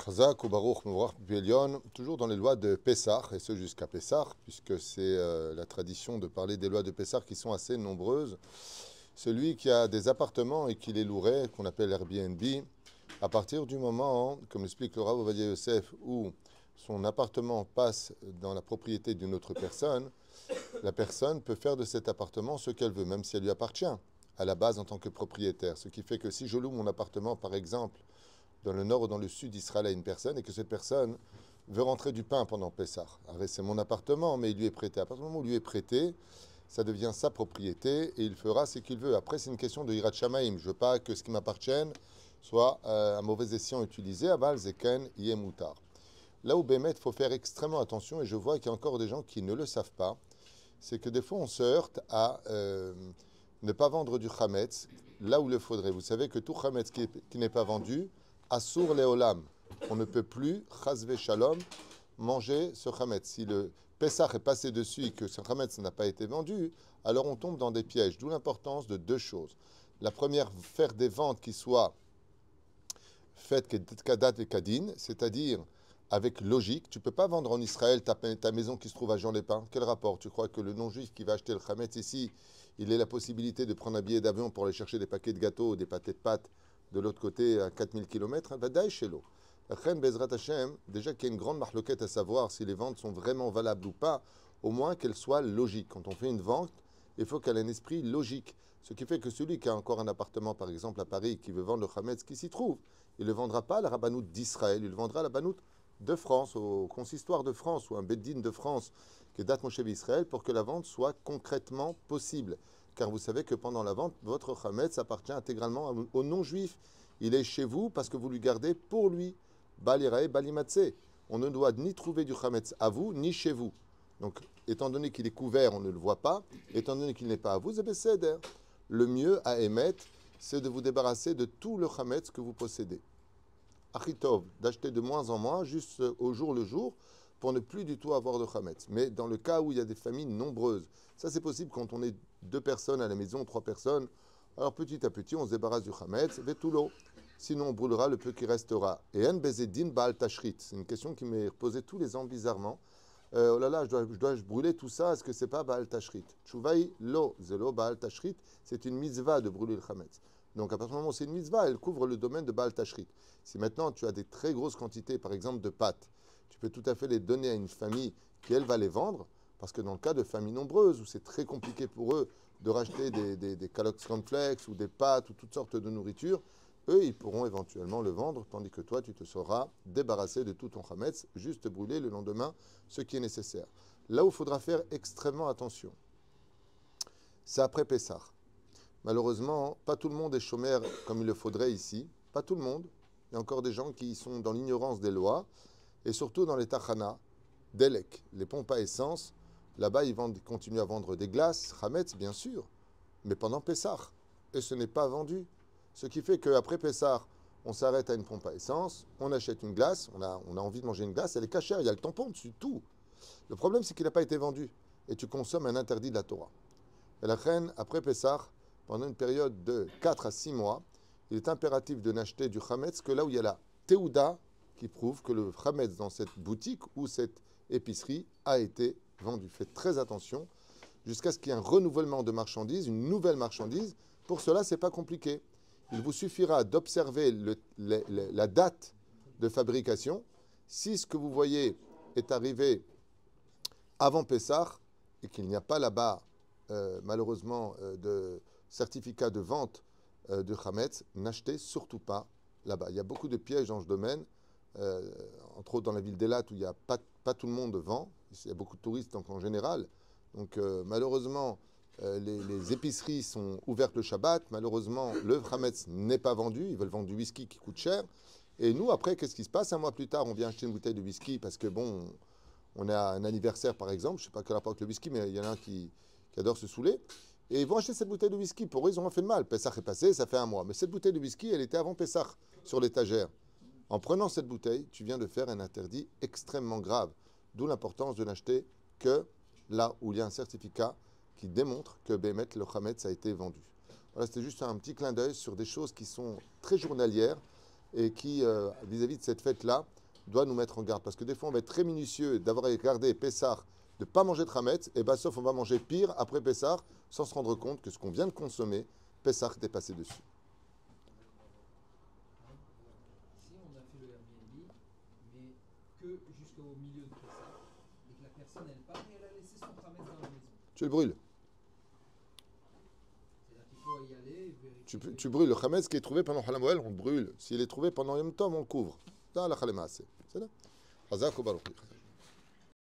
Chazak ou Baruch Mevorach Bielion, toujours dans les lois de Pessah, et ce jusqu'à Pessah, puisque c'est la tradition de parler des lois de Pessah qui sont assez nombreuses. Celui qui a des appartements et qui les louerait, qu'on appelle Airbnb, à partir du moment, comme l'explique le Rav Ovadia Yosef, où son appartement passe dans la propriété d'une autre personne, la personne peut faire de cet appartement ce qu'elle veut, même si elle lui appartient à la base en tant que propriétaire. Ce qui fait que si je loue mon appartement, par exemple, dans le nord ou dans le sud d'Israël à une personne et que cette personne veut rentrer du pain pendant Pessah. Alors, c'est mon appartement, mais il lui est prêté. À partir du moment où il lui est prêté, ça devient sa propriété et il fera ce qu'il veut. Après, c'est une question de Hirat Shamaim. Je ne veux pas que ce qui m'appartienne soit à mauvais escient utilisé. Aval Zeken Yemutar. Là où Bémet, il faut faire extrêmement attention, et je vois qu'il y a encore des gens qui ne le savent pas, c'est que des fois on se heurte à ne pas vendre du Chametz là où il le faudrait. Vous savez que tout Chametz qui n'est pas vendu, Assour Leolam. On ne peut plus, Chazve Shalom, manger ce Chametz. Si le Pessah est passé dessus et que ce Chametz n'a pas été vendu, alors on tombe dans des pièges. D'où l'importance de deux choses. La première, faire des ventes qui soient faites Kadat et Kadin, c'est-à-dire avec logique. Tu ne peux pas vendre en Israël ta maison qui se trouve à Jean-les-Pins. Quel rapport? Tu crois que le non-juif qui va acheter le Chametz ici, il ait la possibilité de prendre un billet d'avion pour aller chercher des paquets de gâteaux, des pâtés de pâtes de l'autre côté à 4000 km? Va d'aille chez l'eau. La reine Bezrat Hashem, déjà qu'il y a une grande marloquette à savoir si les ventes sont vraiment valables ou pas, au moins qu'elles soient logiques. Quand on fait une vente, il faut qu'elle ait un esprit logique. Ce qui fait que celui qui a encore un appartement, par exemple à Paris, qui veut vendre le Chametz qui s'y trouve, il ne le vendra pas à la Rabbanout d'Israël, il le vendra à la Rabbanout de France, au consistoire de France ou un Beddin de France, qui est date Moshe Israël, pour que la vente soit concrètement possible. Car vous savez que pendant la vente, votre Chametz appartient intégralement au non-juif. Il est chez vous parce que vous lui gardez pour lui. Balirae, Balimatse. On ne doit ni trouver du Chametz à vous, ni chez vous. Donc, étant donné qu'il est couvert, on ne le voit pas. Étant donné qu'il n'est pas à vous, Zebeseder. Le mieux à émettre, c'est de vous débarrasser de tout le Chametz que vous possédez. Achitov, d'acheter de moins en moins, juste au jour le jour, pour ne plus du tout avoir de Chametz. Mais dans le cas où il y a des familles nombreuses, ça c'est possible quand on est 2 personnes à la maison, 3 personnes, alors petit à petit on se débarrasse du Chametz, vetulo. Sinon on brûlera le peu qui restera. Et en bezedin baal tashrit, c'est une question qui m'est posée tous les ans bizarrement. Oh là là, je dois brûler tout ça, est-ce que c'est pas baal tashrit? Tchouvaï lo, zelo baal tashrit, c'est une mitzvah de brûler le Chametz. Donc à partir du moment où c'est une mitzvah, elle couvre le domaine de Baal Tashrit. Si maintenant tu as des très grosses quantités, par exemple de pâtes, tu peux tout à fait les donner à une famille qui, elle, va les vendre, parce que dans le cas de familles nombreuses, où c'est très compliqué pour eux de racheter des Kellogg's Cornflakes ou des pâtes ou toutes sortes de nourriture, eux, ils pourront éventuellement le vendre, tandis que toi, tu te seras débarrassé de tout ton chametz, juste brûler le lendemain ce qui est nécessaire. Là où il faudra faire extrêmement attention, c'est après Pessah. Malheureusement, pas tout le monde est chômeur comme il le faudrait ici. Pas tout le monde. Il y a encore des gens qui sont dans l'ignorance des lois. Et surtout dans les tachana, Delek, les pompes à essence. Là-bas, ils continuent à vendre des glaces, Hametz, bien sûr, mais pendant Pessah. Et ce n'est pas vendu. Ce qui fait qu'après Pessah, on s'arrête à une pompe à essence, on achète une glace, on a envie de manger une glace, elle est cachère, il y a le tampon dessus, tout. Le problème, c'est qu'il n'a pas été vendu. Et tu consommes un interdit de la Torah. Et la reine, après Pessah, pendant une période de 4 à 6 mois, il est impératif de n'acheter du Chametz que là où il y a la Teuda qui prouve que le Chametz dans cette boutique ou cette épicerie a été vendu. Faites très attention jusqu'à ce qu'il y ait un renouvellement de marchandises, une nouvelle marchandise. Pour cela, ce n'est pas compliqué. Il vous suffira d'observer la date de fabrication. Si ce que vous voyez est arrivé avant Pessah et qu'il n'y a pas là-bas, malheureusement, de certificat de vente de Chametz, n'achetez surtout pas là-bas. Il y a beaucoup de pièges dans ce domaine, entre autres dans la ville d'Elat où il n'y a pas tout le monde vend, il y a beaucoup de touristes donc, en général. Donc malheureusement, les épiceries sont ouvertes le Shabbat, malheureusement le Chametz n'est pas vendu, ils veulent vendre du whisky qui coûte cher. Et nous, après, qu'est-ce qui se passe? Un mois plus tard, on vient acheter une bouteille de whisky parce que bon, on a un anniversaire par exemple, je ne sais pas quel rapport avec le whisky, mais il y en a un qui adore se saouler. Et ils vont acheter cette bouteille de whisky. Pour eux, ils ont fait de mal. Pessah est passé, ça fait un mois. Mais cette bouteille de whisky, elle était avant Pessah sur l'étagère. En prenant cette bouteille, tu viens de faire un interdit extrêmement grave. D'où l'importance de n'acheter que là où il y a un certificat qui démontre que Bémet, le Chametz, a été vendu. Voilà, c'était juste un petit clin d'œil sur des choses qui sont très journalières et qui, vis-à-vis de cette fête-là, doit nous mettre en garde. Parce que des fois, on va être très minutieux d'avoir gardé Pessah, de ne pas manger de Hametz, et bien sauf on va manger pire après Pessah, sans se rendre compte que ce qu'on vient de consommer, Pessah était passé dessus. Si on a fait le Airbnb, mais que jusqu'au milieu de Pessah, et que la personne elle part et elle a laissé son Hametz dans la maison. Tu le brûles. C'est-à-dire qu'il faut y aller, vérifier. Tu brûles le Hametz qui est trouvé pendant Halamoel, on le brûle. S'il est trouvé pendant Yom Tov, on le couvre. Ça, la Khalema, c'est là. Hazak ou Baruch.